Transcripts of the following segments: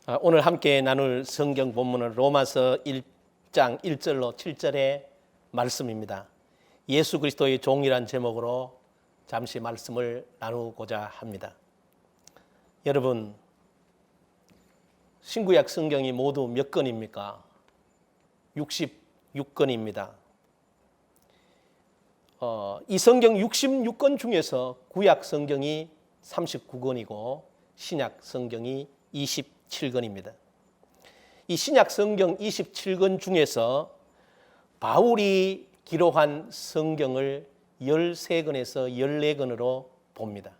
오늘 함께 나눌 성경 본문은 로마서 1장 1절로 7절의 말씀입니다. 예수 그리스도의 종이란 제목으로 잠시 말씀을 나누고자 합니다. 여러분, 신구약 성경이 모두 몇 권입니까? 66권입니다. 이 성경 66권 중에서 구약 성경이 39권이고 신약 성경이 27권입니다. 이 신약 성경 27권 중에서 바울이 기록한 성경을 13권에서 14권으로 봅니다.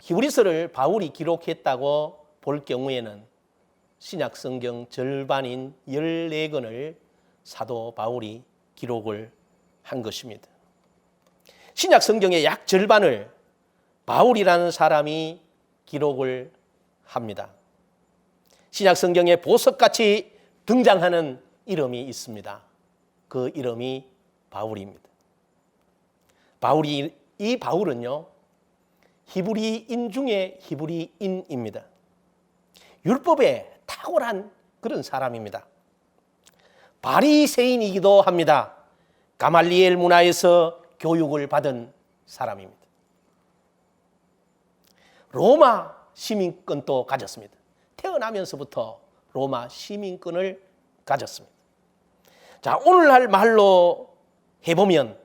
히브리서를 바울이 기록했다고 볼 경우에는 신약 성경 절반인 14권을 사도 바울이 기록을 한 것입니다. 신약 성경의 약 절반을 바울이라는 사람이 기록을 합니다. 신약 성경에 보석같이 등장하는 이름이 있습니다. 그 이름이 바울입니다. 이 바울은요, 히브리인 중에 히브리인입니다. 율법에 탁월한 그런 사람입니다. 바리새인이기도 합니다. 가말리엘 문화에서 교육을 받은 사람입니다. 로마 시민권도 가졌습니다. 태어나면서부터 로마 시민권을 가졌습니다. 자, 오늘날 말로 해보면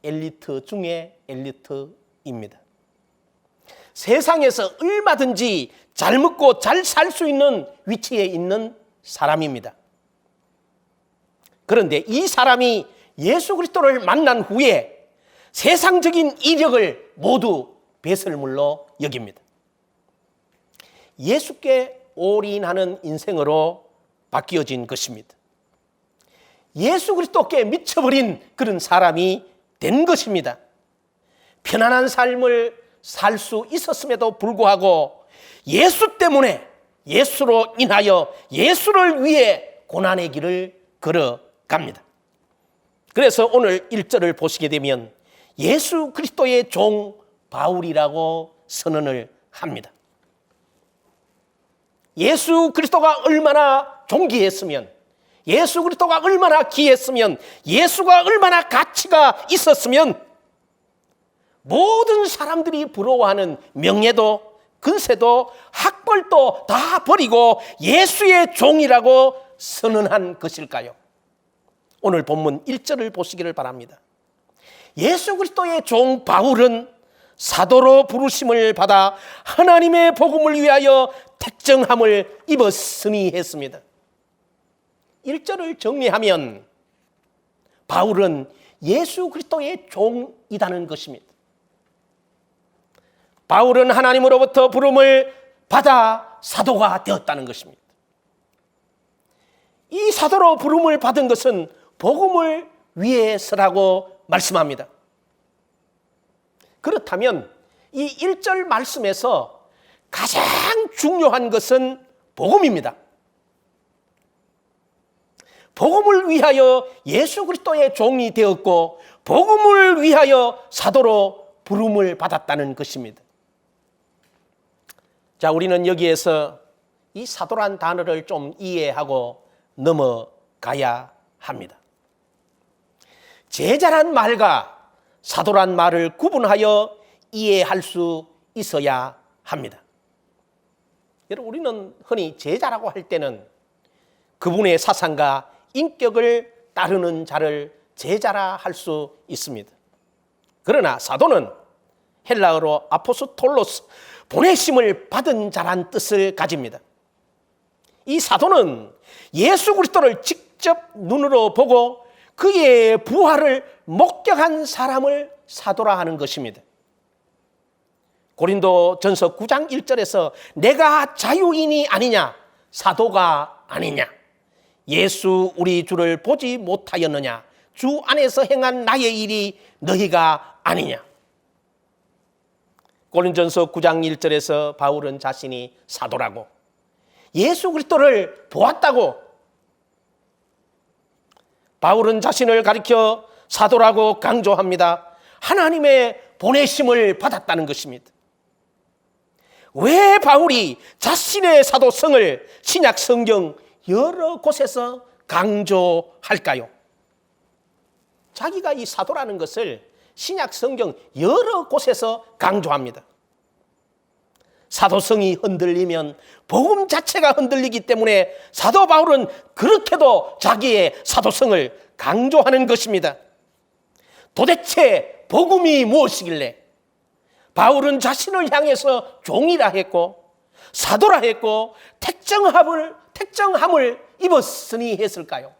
엘리트 중에 엘리트입니다. 세상에서 얼마든지 잘 먹고 잘 살 수 있는 위치에 있는 사람입니다. 그런데 이 사람이 예수 그리스도를 만난 후에 세상적인 이력을 모두 배설물로 여깁니다. 예수께 올인하는 인생으로 바뀌어진 것입니다. 예수 그리스도께 미쳐버린 그런 사람이 된 것입니다. 편안한 삶을 살 수 있었음에도 불구하고 예수 때문에, 예수로 인하여 예수를 위해 고난의 길을 걸어갑니다. 그래서 오늘 1절을 보시게 되면 예수 그리스도의 종 바울이라고 선언을 합니다. 예수 그리스도가 얼마나 존귀했으면, 예수 그리스도가 얼마나 귀했으면, 예수가 얼마나 가치가 있었으면 모든 사람들이 부러워하는 명예도 근세도 학벌도 다 버리고 예수의 종이라고 선언한 것일까요? 오늘 본문 1절을 보시기를 바랍니다. 예수 그리스도의 종 바울은 사도로 부르심을 받아 하나님의 복음을 위하여 택정함을 입었으니 했습니다. 1절을 정리하면 바울은 예수 그리스도의 종이라는 것입니다. 바울은 하나님으로부터 부름을 받아 사도가 되었다는 것입니다. 이 사도로 부름을 받은 것은 복음을 위해서라고 말씀합니다. 그렇다면 이 1절 말씀에서 가장 중요한 것은 복음입니다. 복음을 위하여 예수 그리스도의 종이 되었고 복음을 위하여 사도로 부름을 받았다는 것입니다. 자, 우리는 여기에서 이 사도란 단어를 좀 이해하고 넘어가야 합니다. 제자란 말과 사도란 말을 구분하여 이해할 수 있어야 합니다. 여러분, 우리는 흔히 제자라고 할 때는 그분의 사상과 인격을 따르는 자를 제자라 할 수 있습니다. 그러나 사도는 헬라어로 아포스톨로스, 보내심을 받은 자란 뜻을 가집니다. 이 사도는 예수 그리스도를 직접 눈으로 보고 그의 부활을 목격한 사람을 사도라 하는 것입니다. 고린도전서 9장 1절에서 내가 자유인이 아니냐, 사도가 아니냐, 예수 우리 주를 보지 못하였느냐, 주 안에서 행한 나의 일이 너희가 아니냐. 고린도전서 9장 1절에서 바울은 자신이 사도라고, 예수 그리스도를 보았다고, 바울은 자신을 가리켜 사도라고 강조합니다. 하나님의 보내심을 받았다는 것입니다. 왜 바울이 자신의 사도성을 신약 성경 여러 곳에서 강조할까요? 자기가 이 사도라는 것을 신약 성경 여러 곳에서 강조합니다. 사도성이 흔들리면 복음 자체가 흔들리기 때문에 사도 바울은 그렇게도 자기의 사도성을 강조하는 것입니다. 도대체 복음이 무엇이길래 바울은 자신을 향해서 종이라 했고 사도라 했고 택정함을 입었으니 했을까요?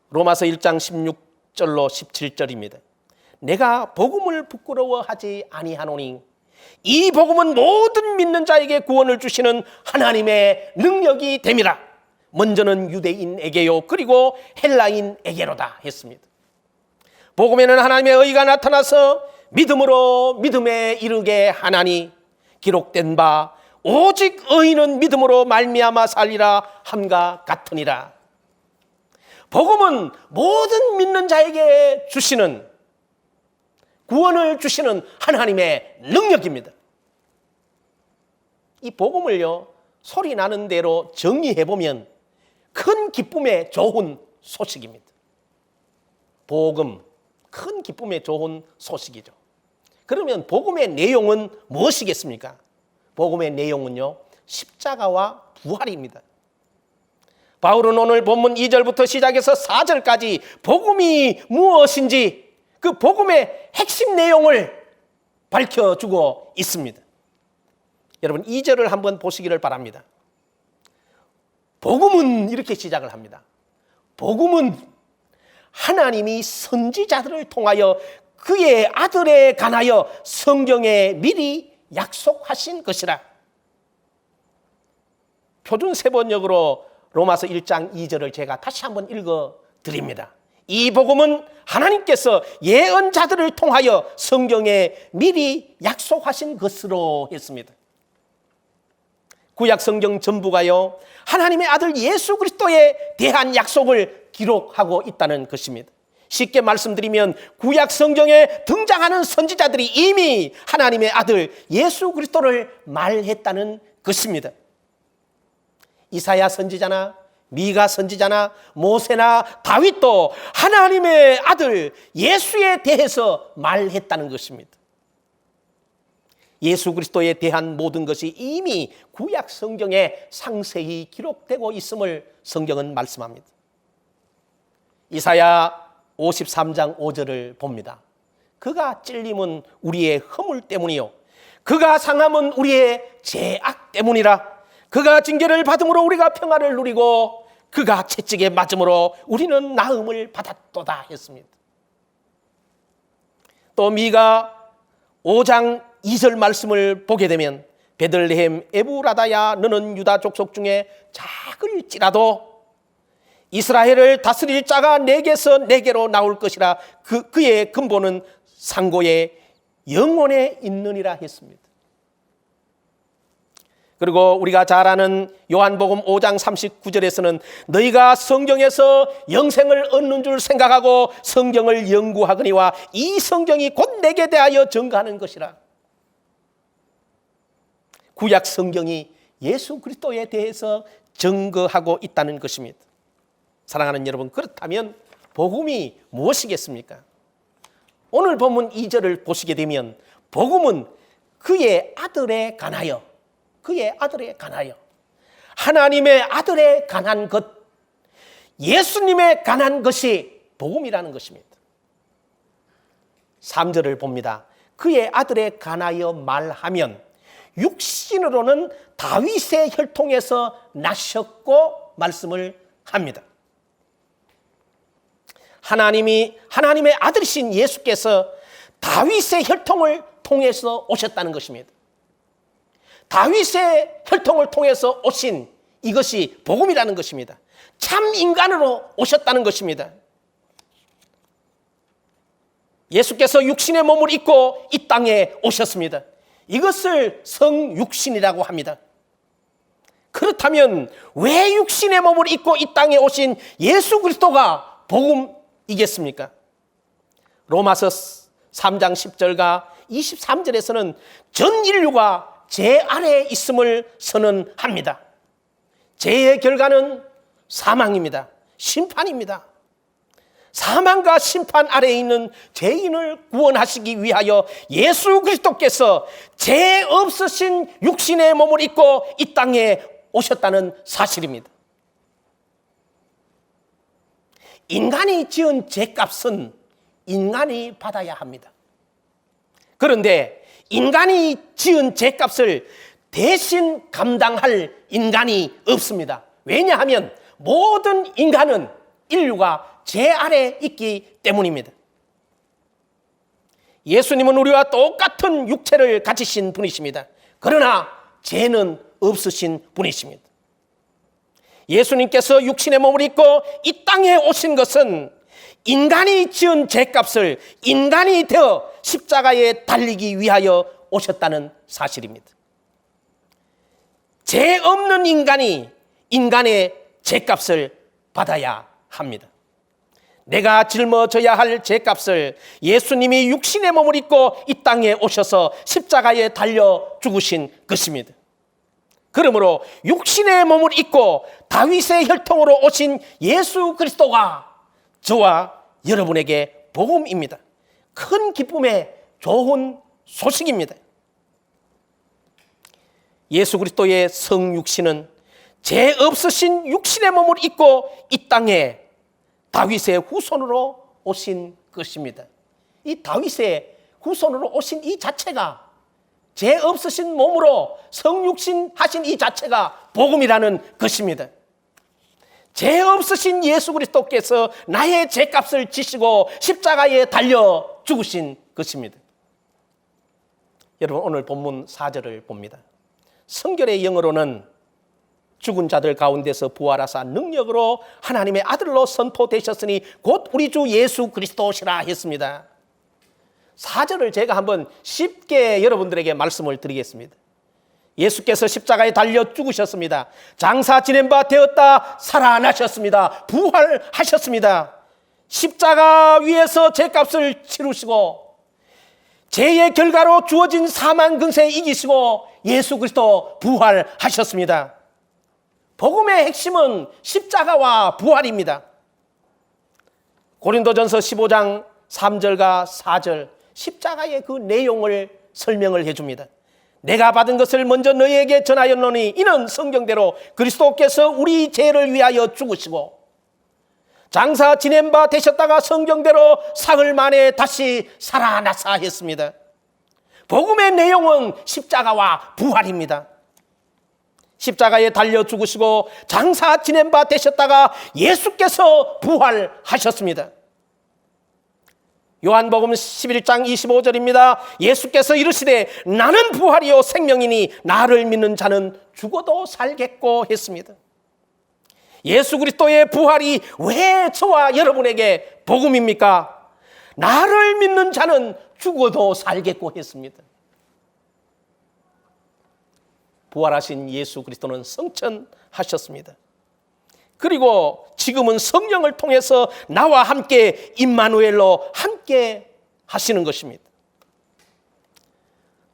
로마서 1장 16절로 17절입니다. 내가 복음을 부끄러워하지 아니하노니 이 복음은 모든 믿는 자에게 구원을 주시는 하나님의 능력이 됨이라. 먼저는 유대인에게요 그리고 헬라인에게로다 했습니다. 복음에는 하나님의 의가 나타나서 믿음으로 믿음에 이르게 하나니 기록된 바 오직 의인은 믿음으로 말미암아 살리라 함과 같으니라. 복음은 모든 믿는 자에게 주시는 구원을 주시는 하나님의 능력입니다. 이 복음을요 소리 나는 대로 정리해보면 큰 기쁨의 좋은 소식입니다. 복음, 큰 기쁨의 좋은 소식이죠. 그러면 복음의 내용은 무엇이겠습니까? 복음의 내용은요 십자가와 부활입니다. 바울은 오늘 본문 2절부터 시작해서 4절까지 복음이 무엇인지 그 복음의 핵심 내용을 밝혀주고 있습니다. 여러분 2절을 한번 보시기를 바랍니다. 복음은 이렇게 시작을 합니다. 복음은 하나님이 선지자들을 통하여 그의 아들에 관하여 성경에 미리 약속하신 것이라. 표준 세번역으로 로마서 1장 2절을 제가 다시 한번 읽어 드립니다. 이 복음은 하나님께서 예언자들을 통하여 성경에 미리 약속하신 것으로 했습니다. 구약 성경 전부가요 하나님의 아들 예수 그리스도에 대한 약속을 기록하고 있다는 것입니다. 쉽게 말씀드리면 구약 성경에 등장하는 선지자들이 이미 하나님의 아들 예수 그리스도를 말했다는 것입니다. 이사야 선지자나 미가 선지자나 모세나 다윗도 하나님의 아들 예수에 대해서 말했다는 것입니다. 예수 그리스도에 대한 모든 것이 이미 구약 성경에 상세히 기록되고 있음을 성경은 말씀합니다. 이사야 53장 5절을 봅니다. 그가 찔림은 우리의 허물 때문이요 그가 상함은 우리의 죄악 때문이라. 그가 징계를 받음으로 우리가 평화를 누리고 그가 채찍에 맞음으로 우리는 나음을 받았도다 했습니다. 또 미가 5장 2절 말씀을 보게 되면 베들레헴 에브라다야 너는 유다 족속 중에 작을지라도 이스라엘을 다스릴 자가 내게서 내게로 나올 것이라. 그의 근본은 상고의 영원에 있느니라 했습니다. 그리고 우리가 잘 아는 요한복음 5장 39절에서는 너희가 성경에서 영생을 얻는 줄 생각하고 성경을 연구하거니와 이 성경이 곧 내게 대하여 증거하는 것이라. 구약 성경이 예수 그리스도에 대해서 증거하고 있다는 것입니다. 사랑하는 여러분, 그렇다면 복음이 무엇이겠습니까? 오늘 본문 2절을 보시게 되면 복음은 그의 아들에 관하여 하나님의 아들에 관한 것, 예수님에 관한 것이 복음이라는 것입니다. 3절을 봅니다. 그의 아들에 관하여 말하면 육신으로는 다윗의 혈통에서 나셨고 말씀을 합니다. 하나님의 아들이신 예수께서 다윗의 혈통을 통해서 오셨다는 것입니다. 다윗의 혈통을 통해서 오신 이것이 복음이라는 것입니다. 참 인간으로 오셨다는 것입니다. 예수께서 육신의 몸을 입고 이 땅에 오셨습니다. 이것을 성육신이라고 합니다. 그렇다면 왜 육신의 몸을 입고 이 땅에 오신 예수 그리스도가 복음이겠습니까? 로마서 3장 10절과 23절에서는 전 인류가 죄 아래에 있음을 선언합니다. 죄의 결과는 사망입니다. 심판입니다. 사망과 심판 아래에 있는 죄인을 구원하시기 위하여 예수 그리스도께서 죄 없으신 육신의 몸을 입고 이 땅에 오셨다는 사실입니다. 인간이 지은 죄값은 인간이 받아야 합니다. 그런데 인간이 지은 죄값을 대신 감당할 인간이 없습니다. 왜냐하면 모든 인간은 인류가 죄 아래 있기 때문입니다. 예수님은 우리와 똑같은 육체를 가지신 분이십니다. 그러나 죄는 없으신 분이십니다. 예수님께서 육신의 몸을 입고 이 땅에 오신 것은 인간이 지은 죄값을 인간이 되어 십자가에 달리기 위하여 오셨다는 사실입니다. 죄 없는 인간이 인간의 죄값을 받아야 합니다. 내가 짊어져야 할 죄값을 예수님이 육신의 몸을 입고 이 땅에 오셔서 십자가에 달려 죽으신 것입니다. 그러므로 육신의 몸을 입고 다윗의 혈통으로 오신 예수 그리스도가 저와 여러분에게 복음입니다. 큰 기쁨의 좋은 소식입니다. 예수 그리스도의 성육신은 죄 없으신 육신의 몸을 입고 이 땅에 다윗의 후손으로 오신 것입니다. 이 다윗의 후손으로 오신 이 자체가 죄 없으신 몸으로 성육신 하신 이 자체가 복음이라는 것입니다. 죄 없으신 예수 그리스도께서 나의 죄값을 지시고 십자가에 달려 죽으신 것입니다. 여러분 오늘 본문 4절을 봅니다. 성결의 영어로는 죽은 자들 가운데서 부활하사 능력으로 하나님의 아들로 선포되셨으니 곧 우리 주 예수 그리스도시라 했습니다. 4절을 제가 한번 쉽게 여러분들에게 말씀을 드리겠습니다. 예수께서 십자가에 달려 죽으셨습니다. 장사 지낸 바 되었다 살아나셨습니다. 부활하셨습니다. 십자가 위에서 죄값을 치르시고 죄의 결과로 주어진 사망 근세 이기시고 예수 그리스도 부활하셨습니다. 복음의 핵심은 십자가와 부활입니다. 고린도전서 15장 3절과 4절 십자가의 그 내용을 설명을 해줍니다. 내가 받은 것을 먼저 너희에게 전하였노니 이는 성경대로 그리스도께서 우리 죄를 위하여 죽으시고 장사 지낸 바 되셨다가 성경대로 사흘 만에 다시 살아나사 했습니다. 복음의 내용은 십자가와 부활입니다. 십자가에 달려 죽으시고 장사 지낸 바 되셨다가 예수께서 부활하셨습니다. 요한복음 11장 25절입니다. 예수께서 이르시되 나는 부활이요 생명이니 나를 믿는 자는 죽어도 살겠고 했습니다. 예수 그리스도의 부활이 왜 저와 여러분에게 복음입니까? 나를 믿는 자는 죽어도 살겠고 했습니다. 부활하신 예수 그리스도는 성천하셨습니다. 그리고 지금은 성령을 통해서 나와 함께 임마누엘로 함께 하시는 것입니다.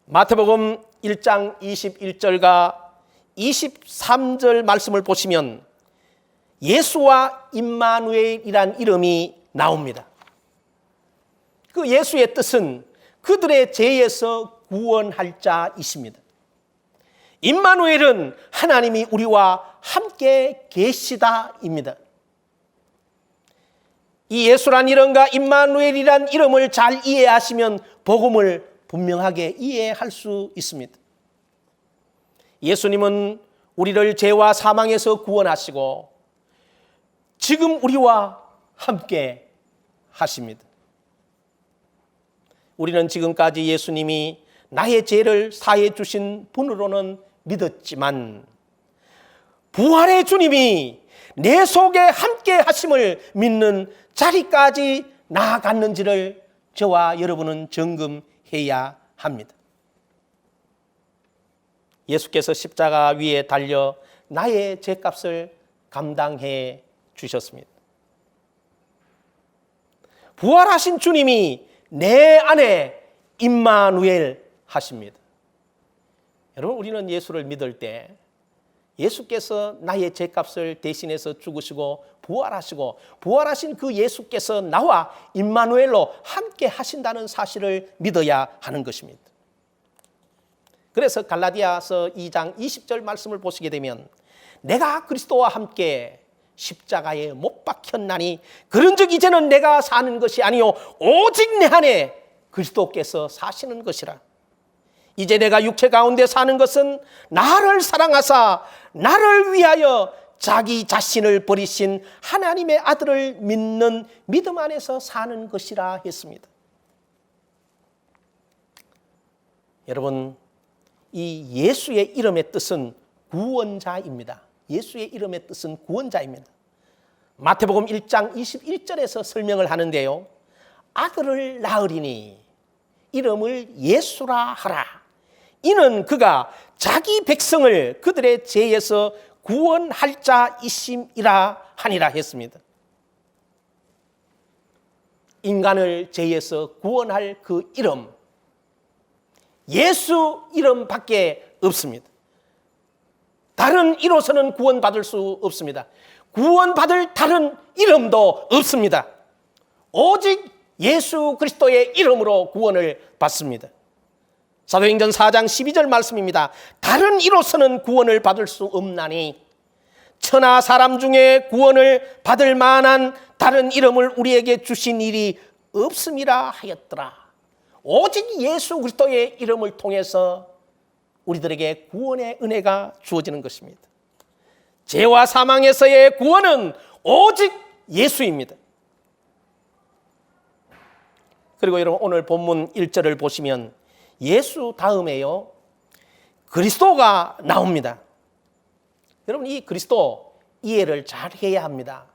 마태복음 1장 21절과 23절 말씀을 보시면 예수와 임마누엘이란 이름이 나옵니다. 그 예수의 뜻은 그들의 죄에서 구원할 자이십니다. 임마누엘은 하나님이 우리와 함께 계시다입니다. 이 예수란 이름과 임마누엘이란 이름을 잘 이해하시면 복음을 분명하게 이해할 수 있습니다. 예수님은 우리를 죄와 사망에서 구원하시고 지금 우리와 함께 하십니다. 우리는 지금까지 예수님이 나의 죄를 사해 주신 분으로는 믿었지만 부활의 주님이 내 속에 함께 하심을 믿는 자리까지 나아갔는지를 저와 여러분은 점검해야 합니다. 예수께서 십자가 위에 달려 나의 죄값을 감당해 주셨습니다. 부활하신 주님이 내 안에 임마누엘 하십니다. 여러분, 우리는 예수를 믿을 때 예수께서 나의 죄값을 대신해서 죽으시고 부활하시고 부활하신 그 예수께서 나와 임마누엘로 함께 하신다는 사실을 믿어야 하는 것입니다. 그래서 갈라디아서 2장 20절 말씀을 보시게 되면 내가 그리스도와 함께 십자가에 못 박혔나니 그런즉 이제는 내가 사는 것이 아니요 오직 내 안에 그리스도께서 사시는 것이라. 이제 내가 육체 가운데 사는 것은 나를 사랑하사 나를 위하여 자기 자신을 버리신 하나님의 아들을 믿는 믿음 안에서 사는 것이라 했습니다. 여러분, 이 예수의 이름의 뜻은 구원자입니다. 예수의 이름의 뜻은 구원자입니다. 마태복음 1장 21절에서 설명을 하는데요, 아들을 낳으리니 이름을 예수라 하라. 이는 그가 자기 백성을 그들의 죄에서 구원할 자이심이라 하니라 했습니다. 인간을 죄에서 구원할 그 이름, 예수 이름밖에 없습니다. 다른 이로서는 구원받을 수 없습니다. 구원받을 다른 이름도 없습니다. 오직 예수 그리스도의 이름으로 구원을 받습니다. 사도행전 4장 12절 말씀입니다. 다른 이로서는 구원을 받을 수 없나니 천하 사람 중에 구원을 받을 만한 다른 이름을 우리에게 주신 일이 없음이라 하였더라. 오직 예수 그리스도의 이름을 통해서 우리들에게 구원의 은혜가 주어지는 것입니다. 죄와 사망에서의 구원은 오직 예수입니다. 그리고 여러분, 오늘 본문 1절을 보시면 예수 다음에요, 그리스도가 나옵니다. 여러분, 이 그리스도 이해를 잘 해야 합니다.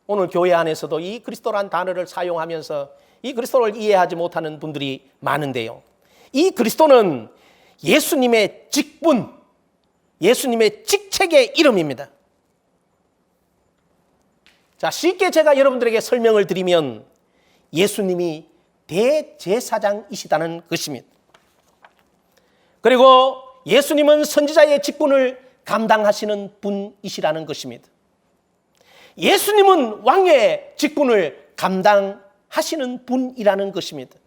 오늘 교회 안에서도 이 그리스도란 단어를 사용하면서 이 그리스도를 이해하지 못하는 분들이 많은데요, 이 그리스도는 예수님의 직분, 예수님의 직책의 이름입니다. 자, 쉽게 제가 여러분들에게 설명을 드리면 예수님이 대제사장이시다는 것입니다. 그리고 예수님은 선지자의 직분을 감당하시는 분이시라는 것입니다. 예수님은 왕의 직분을 감당하시는 분이라는 것입니다.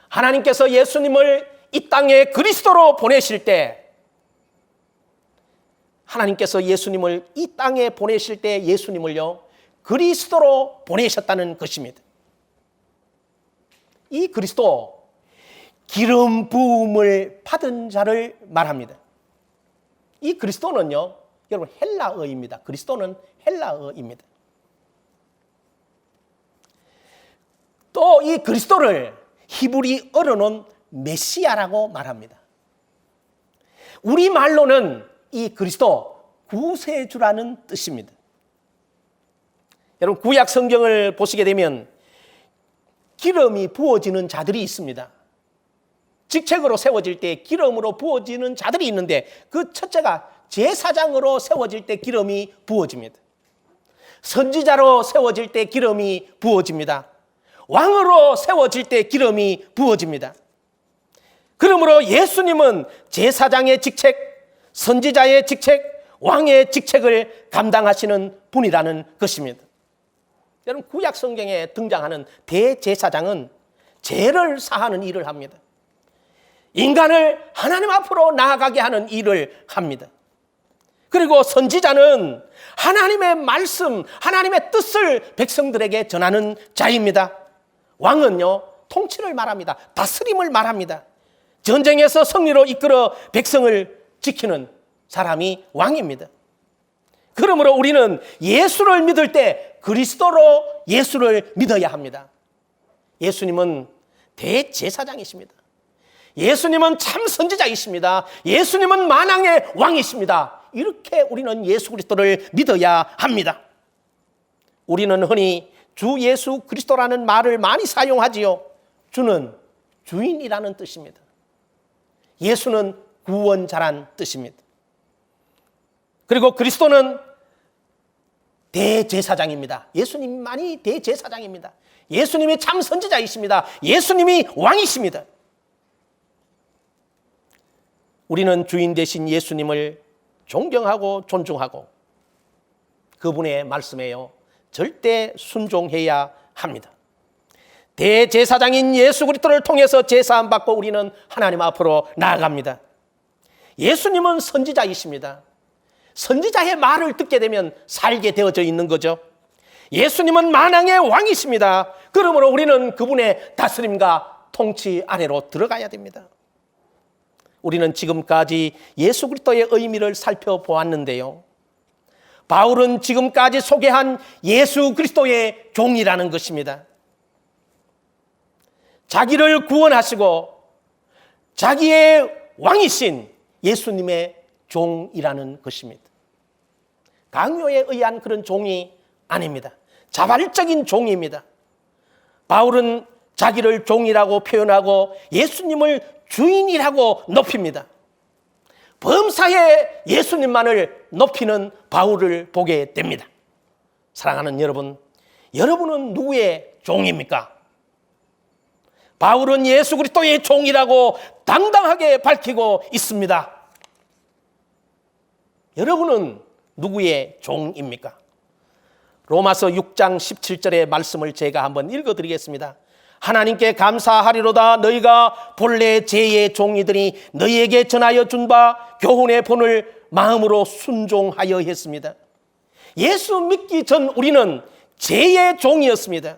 하나님께서 예수님을 이 땅에 그리스도로 보내실 때, 하나님께서 예수님을 이 땅에 보내실 때 예수님을요, 그리스도로 보내셨다는 것입니다. 이 그리스도, 기름 부음을 받은 자를 말합니다. 이 그리스도는요, 여러분, 헬라어입니다. 그리스도는 헬라어입니다. 또 이 그리스도를 히브리어로는 메시아라고 말합니다. 우리말로는 이 그리스도 구세주라는 뜻입니다. 여러분, 구약 성경을 보시게 되면 기름이 부어지는 자들이 있습니다. 직책으로 세워질 때 기름으로 부어지는 자들이 있는데, 그 첫째가 제사장으로 세워질 때 기름이 부어집니다. 선지자로 세워질 때 기름이 부어집니다. 왕으로 세워질 때 기름이 부어집니다. 그러므로 예수님은 제사장의 직책, 선지자의 직책, 왕의 직책을 감당하시는 분이라는 것입니다. 여러분, 구약 성경에 등장하는 대제사장은 죄를 사하는 일을 합니다. 인간을 하나님 앞으로 나아가게 하는 일을 합니다. 그리고 선지자는 하나님의 말씀, 하나님의 뜻을 백성들에게 전하는 자입니다. 왕은요, 통치를 말합니다. 다스림을 말합니다. 전쟁에서 승리로 이끌어 백성을 지키는 사람이 왕입니다. 그러므로 우리는 예수를 믿을 때 그리스도로 예수를 믿어야 합니다. 예수님은 대제사장이십니다. 예수님은 참 선지자이십니다. 예수님은 만왕의 왕이십니다. 이렇게 우리는 예수 그리스도를 믿어야 합니다. 우리는 흔히 주 예수 그리스도라는 말을 많이 사용하지요. 주는 주인이라는 뜻입니다. 예수는 구원자란 뜻입니다. 그리고 그리스도는 대제사장입니다. 예수님만이 대제사장입니다. 예수님이 참 선지자이십니다. 예수님이 왕이십니다. 우리는 주인 되신 예수님을 존경하고 존중하고 그분의 말씀에요 절대 순종해야 합니다. 대제사장인 예수 그리스도를 통해서 제사함 받고 우리는 하나님 앞으로 나아갑니다. 예수님은 선지자이십니다. 선지자의 말을 듣게 되면 살게 되어져 있는 거죠. 예수님은 만왕의 왕이십니다. 그러므로 우리는 그분의 다스림과 통치 아래로 들어가야 됩니다. 우리는 지금까지 예수 그리스도의 의미를 살펴보았는데요. 바울은 지금까지 소개한 예수 그리스도의 종이라는 것입니다. 자기를 구원하시고 자기의 왕이신 예수님의 종이라는 것입니다. 강요에 의한 그런 종이 아닙니다. 자발적인 종입니다. 바울은 자기를 종이라고 표현하고 예수님을 주인이라고 높입니다. 범사에 예수님만을 높이는 바울을 보게 됩니다. 사랑하는 여러분, 여러분은 누구의 종입니까? 바울은 예수 그리스도의 종이라고 당당하게 밝히고 있습니다. 여러분은 누구의 종입니까? 로마서 6장 17절의 말씀을 제가 한번 읽어드리겠습니다. 하나님께 감사하리로다. 너희가 본래 죄의 종이더니 너희에게 전하여 준 바 교훈의 본을 마음으로 순종하여 했습니다. 예수 믿기 전 우리는 죄의 종이었습니다.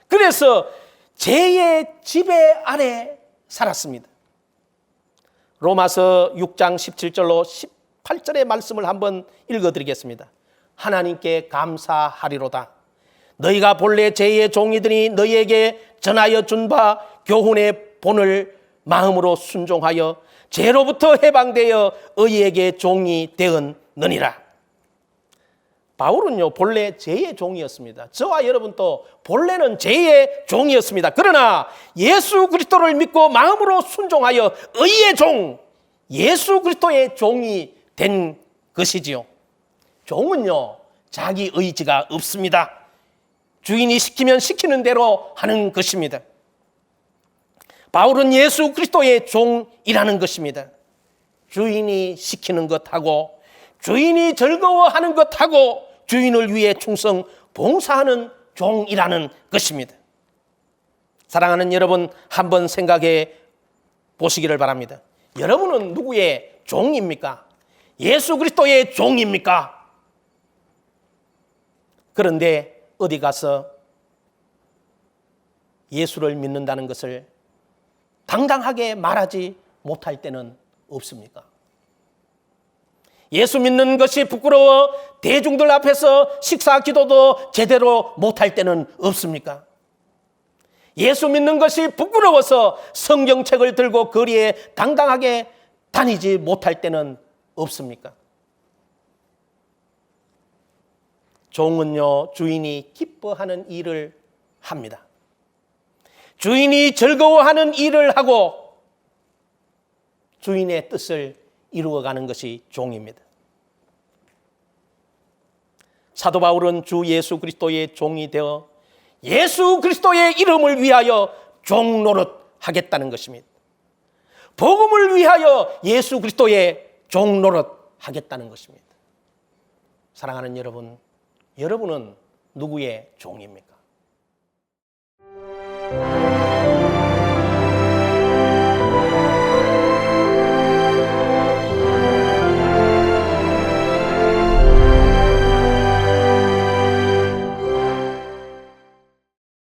그래서 죄의 지배 아래 살았습니다. 로마서 6장 17절로 18절의 말씀을 한번 읽어드리겠습니다. 하나님께 감사하리로다. 너희가 본래 죄의 종이더니 너희에게 전하여 준 바 교훈의 본을 마음으로 순종하여 죄로부터 해방되어 의에게 종이 되었느니라. 바울은요 본래 죄의 종이었습니다. 저와 여러분도 본래는 죄의 종이었습니다. 그러나 예수 그리스도를 믿고 마음으로 순종하여 의의 종, 예수 그리스도의 종이 된 것이지요. 종은요 자기 의지가 없습니다. 주인이 시키면 시키는 대로 하는 것입니다. 바울은 예수 그리스도의 종이라는 것입니다. 주인이 시키는 것하고 주인이 즐거워하는 것하고 주인을 위해 충성 봉사하는 종이라는 것입니다. 사랑하는 여러분, 한번 생각해 보시기를 바랍니다. 여러분은 누구의 종입니까? 예수 그리스도의 종입니까? 그런데 어디 가서 예수를 믿는다는 것을 당당하게 말하지 못할 때는 없습니까? 예수 믿는 것이 부끄러워 대중들 앞에서 식사 기도도 제대로 못할 때는 없습니까? 예수 믿는 것이 부끄러워서 성경책을 들고 거리에 당당하게 다니지 못할 때는 없습니까? 종은요 주인이 기뻐하는 일을 합니다. 주인이 즐거워하는 일을 하고 주인의 뜻을 이루어가는 것이 종입니다. 사도 바울은 주 예수 그리스도의 종이 되어 예수 그리스도의 이름을 위하여 종 노릇하겠다는 것입니다. 복음을 위하여 예수 그리스도의 종 노릇하겠다는 것입니다. 사랑하는 여러분, 여러분은 누구의 종입니까?